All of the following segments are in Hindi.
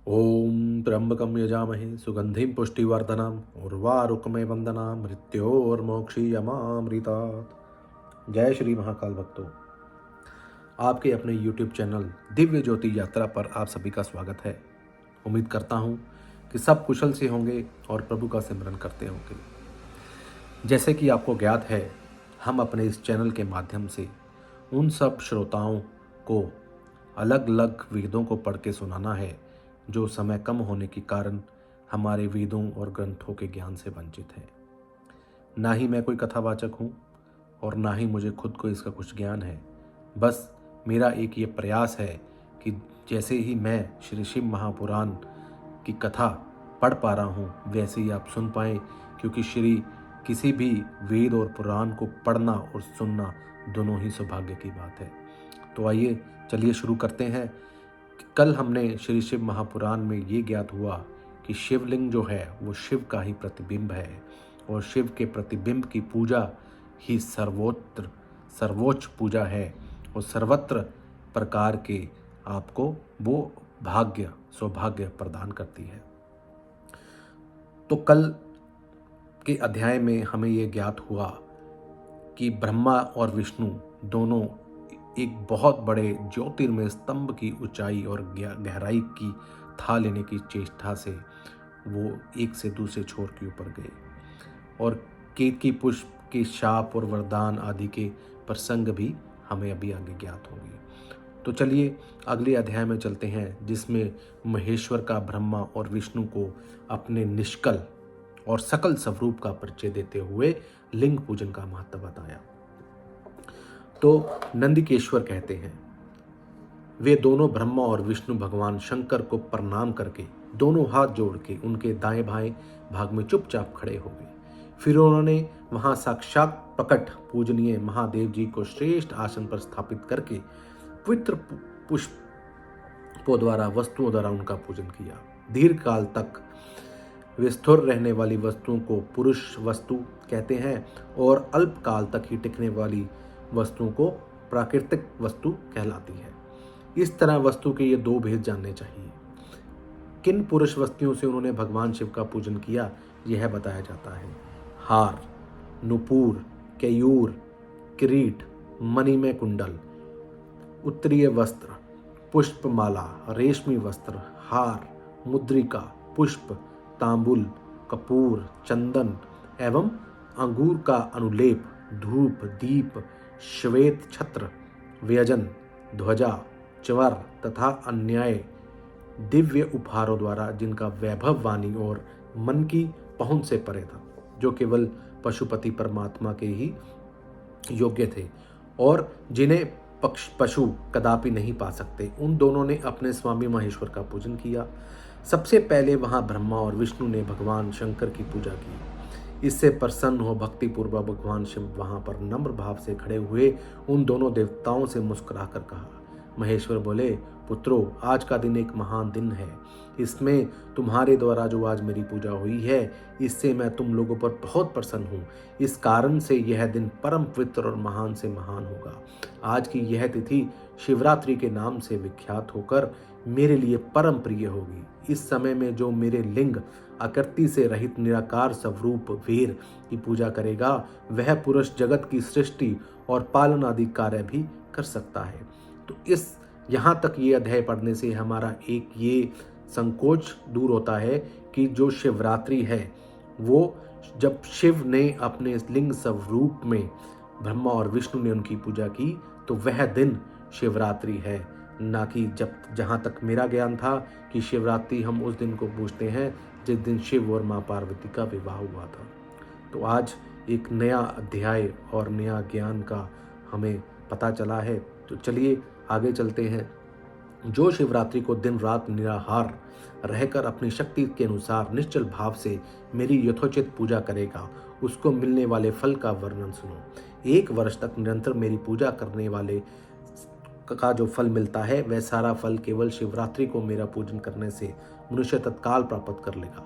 ओम त्र्यंबकं यजामहे सुगंधिं पुष्टिवर्धनम् उर्वारुकमेव वंदना मृत्योर्मोक्षीयमामृतात्। जय श्री महाकाल भक्तों, आपके अपने YouTube चैनल दिव्य ज्योति यात्रा पर आप सभी का स्वागत है। उम्मीद करता हूँ कि सब कुशल से होंगे और प्रभु का सिमरन करते होंगे। जैसे कि आपको ज्ञात है, हम अपने इस चैनल के माध्यम से उन सब श्रोताओं को अलग अलग वेदों को पढ़ के सुनाना है जो समय कम होने के कारण हमारे वेदों और ग्रंथों के ज्ञान से वंचित हैं। ना ही मैं कोई कथावाचक हूँ और ना ही मुझे खुद को इसका कुछ ज्ञान है। बस मेरा एक ये प्रयास है कि जैसे ही मैं श्री शिव महापुराण की कथा पढ़ पा रहा हूँ वैसे ही आप सुन पाएँ, क्योंकि श्री किसी भी वेद और पुराण को पढ़ना और सुनना दोनों ही सौभाग्य की बात है। तो आइए चलिए शुरू करते हैं। कल हमने श्री शिव महापुराण में ये ज्ञात हुआ कि शिवलिंग जो है वो शिव का ही प्रतिबिंब है और शिव के प्रतिबिंब की पूजा ही सर्वोच्च पूजा है और सर्वत्र प्रकार के आपको वो सौभाग्य प्रदान करती है। तो कल के अध्याय में हमें ये ज्ञात हुआ कि ब्रह्मा और विष्णु दोनों एक बहुत बड़े ज्योतिर्मय स्तंभ की ऊंचाई और गहराई की था लेने की चेष्टा से वो एक से दूसरे छोर के ऊपर गए और केतकी पुष्प के शाप और वरदान आदि के प्रसंग भी हमें अभी आगे ज्ञात होंगे। तो चलिए अगले अध्याय में चलते हैं, जिसमें महेश्वर का ब्रह्मा और विष्णु को अपने निष्कल और सकल स्वरूप का परिचय देते हुए लिंग पूजन का महत्व बताया। तो नंदिकेश्वर कहते हैं, वे दोनों ब्रह्मा और विष्णु भगवान शंकर को प्रणाम करके दोनों हाथ जोड़ के उनके दाएं बाएं भाग में चुपचाप खड़े हो गए। फिर उन्होंने वहां साक्षात प्रकट पूजनीय महादेव जी को श्रेष्ठ आसन पर स्थापित करके पवित्र पुष्पों द्वारा वस्तुओं द्वारा उनका पूजन किया। दीर्घ काल तक विस्थिर रहने वाली वस्तुओं को पुरुष वस्तु कहते हैं और अल्प काल तक ही टिकने वाली वस्तुओं को प्राकृतिक वस्तु कहलाती है। इस तरह वस्तु के ये दो भेद जानने चाहिए। किन पुरुष वस्तुओं से उन्होंने भगवान शिव का पूजन किया यह बताया जाता है। हार, नुपुर, केयूर, किरीट, मणिमय कुंडल, उत्तरीय वस्त्र, पुष्पमाला, रेशमी वस्त्र, हार, मुद्रिका, पुष्प, तांबुल, कपूर, चंदन एवं अंगूर का अनुलेप, धूप, दीप, श्वेत छत्र, व्यजन, ध्वजा, चवर तथा अन्य दिव्य उपहारों द्वारा जिनका वैभव वाणी और मन की पहुंच से परे था, जो केवल पशुपति परमात्मा के ही योग्य थे और जिन्हें पशु कदापि नहीं पा सकते, उन दोनों ने अपने स्वामी महेश्वर का पूजन किया। सबसे पहले वहां ब्रह्मा और विष्णु ने भगवान शंकर की पूजा की। इससे प्रसन्न हो भक्तिपूर्वक भगवान शिव वहां पर नम्र भाव से खड़े हुए उन दोनों देवताओं से मुस्कुराकर कहा। महेश्वर बोले, पुत्रों, आज का दिन एक महान दिन है। इसमें तुम्हारे द्वारा जो आज मेरी पूजा हुई है, इससे मैं तुम लोगों पर बहुत प्रसन्न हूँ। इस कारण से यह दिन परम पवित्र और महान से महान होगा। आज की यह तिथि शिवरात्रि के नाम से विख्यात होकर मेरे लिए परम प्रिय होगी। इस समय में जो मेरे लिंग आकृति से रहित निराकार स्वरूप वीर की पूजा करेगा, वह पुरुष जगत की सृष्टि और पालन आदि कार्य भी कर सकता है। तो इस यहाँ तक ये अध्याय पढ़ने से हमारा एक ये संकोच दूर होता है कि जो शिवरात्रि है वो जब शिव ने अपने लिंग स्वरूप में ब्रह्मा और विष्णु ने उनकी पूजा की तो वह दिन शिवरात्रि है, ना कि जहाँ तक मेरा ज्ञान था कि शिवरात्रि हम उस दिन को पूछते हैं जिस दिन शिव और माँ पार्वती का विवाह हुआ था। तो आज एक नया अध्याय और नया ज्ञान का हमें पता चला है। तो चलिए आगे चलते हैं। जो शिवरात्रि को दिन रात निराहार रहकर अपनी शक्ति के अनुसार निश्चल भाव से मेरी यथोचित पूजा करेगा, उसको मिलने वाले फल का वर्णन सुनो। 1 वर्ष तक निरंतर मेरी पूजा करने वाले का जो फल मिलता है, वह सारा फल केवल शिवरात्रि को मेरा पूजन करने से मनुष्य तत्काल प्राप्त कर लेगा।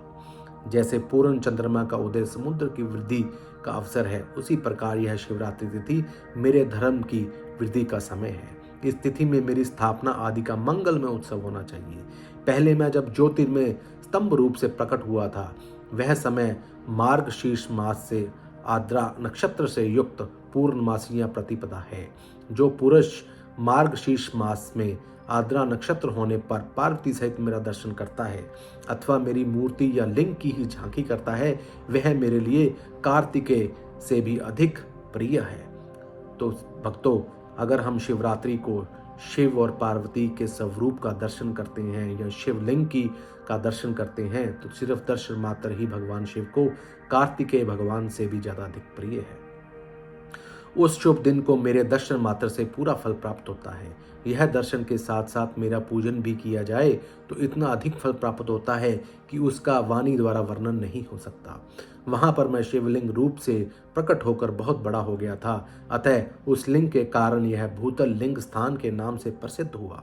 जैसे पूर्ण चंद्रमा का उदय समुद्र की वृद्धि का अवसर है, उसी प्रकार यह शिवरात्रि तिथि मेरे धर्म की वृद्धि का समय है। इस तिथि में मेरी स्थापना आदि का मंगलमय उत्सव होना चाहिए। पहले मैं जब ज्योतिर्मय स्तंभ रूप से प्रकट हुआ था, वह समय मार्गशीर्ष मास से आद्रा नक्षत्र से युक्त पूर्णमासी प्रतिपदा है। जो पुरुष मार्गशीर्ष मास में आद्रा नक्षत्र होने पर पार्वती सहित मेरा दर्शन करता है अथवा मेरी मूर्ति या लिंग की ही झांकी करता है, वह मेरे लिए कार्तिकेय से भी अधिक प्रिय है। तो भक्तों, अगर हम शिवरात्रि को शिव और पार्वती के स्वरूप का दर्शन करते हैं या शिवलिंग की का दर्शन करते हैं, तो सिर्फ दर्शन मात्र ही भगवान शिव को कार्तिकेय भगवान से भी ज्यादा अधिक प्रिय है। उस शुभ दिन को मेरे दर्शन मात्र से पूरा फल प्राप्त होता है। यह दर्शन के साथ साथ मेरा पूजन भी किया जाए तो इतना अधिक फल प्राप्त होता है कि उसका वाणी द्वारा वर्णन नहीं हो सकता। वहां पर मैं शिवलिंग रूप से प्रकट होकर बहुत बड़ा हो गया था, अतः उस लिंग के कारण यह भूतल लिंग स्थान के नाम से प्रसिद्ध हुआ।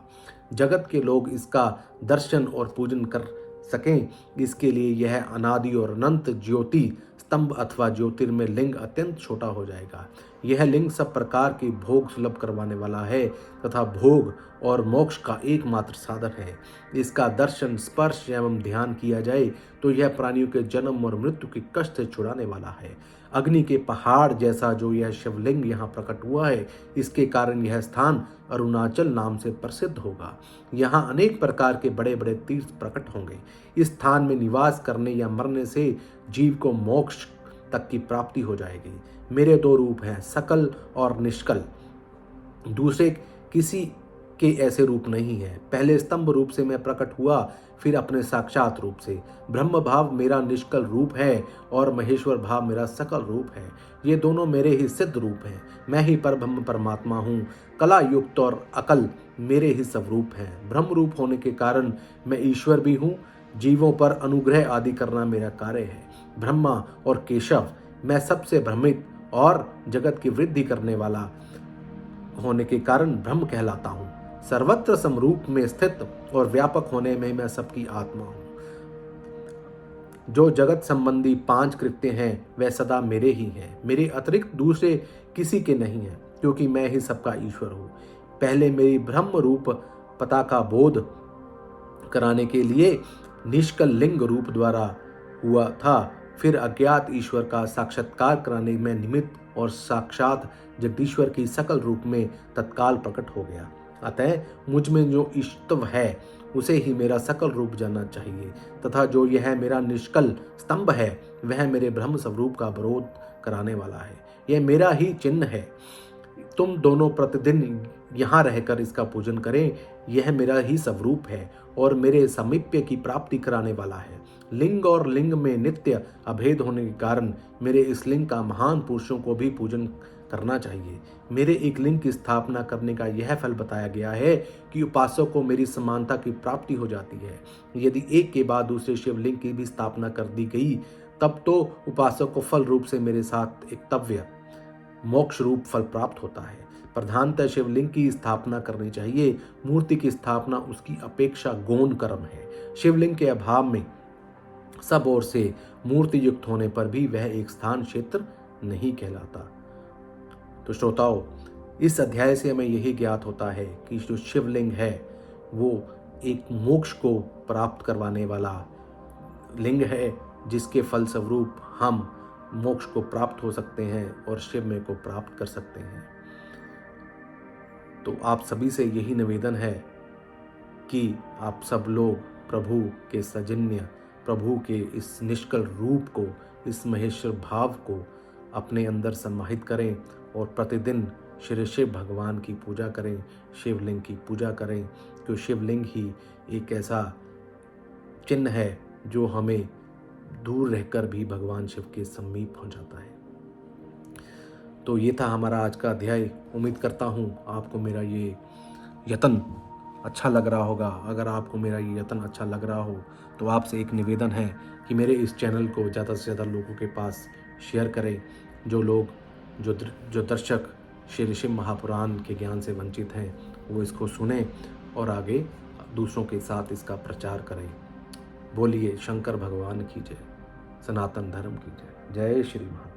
जगत के लोग इसका दर्शन और पूजन कर सकें, इसके लिए यह अनादि और अनंत ज्योति स्तंभ अथवा ज्योतिर्मय लिंग अत्यंत छोटा हो जाएगा। यह लिंग सब प्रकार की भोग सुलभ करवाने वाला है तथा भोग और मोक्ष का एकमात्र साधन है। इसका दर्शन, स्पर्श एवं ध्यान किया जाए तो यह प्राणियों के जन्म और मृत्यु के कष्ट से छुड़ाने वाला है। अग्नि के पहाड़ जैसा जो यह शिवलिंग यहाँ प्रकट हुआ है, इसके कारण यह स्थान अरुणाचल नाम से प्रसिद्ध होगा। यहाँ अनेक प्रकार के बड़े बड़े तीर्थ प्रकट होंगे। इस स्थान में निवास करने या मरने से जीव को मोक्ष तक की प्राप्ति हो जाएगी। मेरे दो रूप हैं, सकल और निष्कल। दूसरे किसी के ऐसे रूप नहीं है। पहले स्तंभ रूप से मैं प्रकट हुआ, फिर अपने साक्षात रूप से। ब्रह्म भाव मेरा निष्कल रूप है और महेश्वर भाव मेरा सकल रूप है। ये दोनों मेरे ही सिद्ध रूप हैं। मैं ही परब्रह्म परमात्मा हूँ। कला युक्त और अकल मेरे ही स्वरूप हैं। ब्रह्म रूप होने के कारण मैं ईश्वर भी हूँ। जीवों पर अनुग्रह आदि करना मेरा कार्य है। ब्रह्मा और केशव, मैं सबसे भ्रमित और जगत की वृद्धि करने वाला होने के कारण ब्रह्म कहलाता हूँ। सर्वत्र समरूप में स्थित और व्यापक होने में मैं सबकी आत्मा हूँ। जो जगत संबंधी 5 कृत्य हैं वह सदा मेरे ही हैं। मेरे अतिरिक्त दूसरे किसी के नहीं हैं, क्योंकि मैं ही सबका ईश्वर हूँ। पहले मेरी ब्रह्म रूप पता का बोध कराने के लिए निष्कल लिंग रूप द्वारा हुआ था, फिर अज्ञात ईश्वर का साक्षात्कार कराने में निमित्त और साक्षात जगदीश्वर की सकल रूप में तत्काल प्रकट हो गया। अतः मुझ में जो ईश्वर है उसे ही मेरा सकल रूप जानना चाहिए तथा जो यह मेरा निष्कल स्तंभ है वह मेरे ब्रह्म स्वरूप का विरोध कराने वाला है। यह मेरा ही चिन्ह है। तुम दोनों प्रतिदिन यहाँ रहकर इसका पूजन करें। यह मेरा ही स्वरूप है और मेरे सामीप्य की प्राप्ति कराने वाला है। लिंग और लिंग में नित्य अभेद होने के कारण मेरे इस लिंग का महान पुरुषों को भी पूजन करना चाहिए। मेरे एक लिंग की स्थापना करने का यह फल बताया गया है कि उपासक को मेरी समानता की प्राप्ति हो जाती है। यदि एक के बाद दूसरे शिवलिंग की भी स्थापना कर दी गई, तब तो उपासक को फल रूप से मेरे साथ एकतव्य मोक्ष रूप फल प्राप्त होता है। प्रधानतः शिवलिंग की स्थापना करनी चाहिए। मूर्ति की स्थापना उसकी अपेक्षा गौण कर्म है। शिवलिंग के अभाव में सब ओर से मूर्ति युक्त होने पर भी वह एक स्थान क्षेत्र नहीं कहलाता। तो श्रोताओं, इस अध्याय से हमें यही ज्ञात होता है कि जो शिवलिंग है वो एक मोक्ष को प्राप्त करवाने वाला लिंग है, जिसके फल स्वरूप हम मोक्ष को प्राप्त हो सकते हैं और शिव में को प्राप्त कर सकते हैं। तो आप सभी से यही निवेदन है कि आप सब लोग प्रभु के सौजन्य, प्रभु के इस निष्कल रूप को, इस महेश्वर भाव को अपने अंदर समाहित करें और प्रतिदिन श्री शिव भगवान की पूजा करें, शिवलिंग की पूजा करें, क्योंकि शिवलिंग ही एक ऐसा चिन्ह है जो हमें दूर रहकर भी भगवान शिव के समीप पहुंचाता है। तो ये था हमारा आज का अध्याय। उम्मीद करता हूँ आपको मेरा ये यत्न अच्छा लग रहा होगा। अगर आपको मेरा ये यत्न अच्छा लग रहा हो तो आपसे एक निवेदन है कि मेरे इस चैनल को ज़्यादा से ज़्यादा लोगों के पास शेयर करें। जो लोग जो दर्शक श्री शिव महापुराण के ज्ञान से वंचित हैं वो इसको सुने और आगे दूसरों के साथ इसका प्रचार करें। बोलिए शंकर भगवान की जय, सनातन धर्म की जय। जय श्री महाकाल।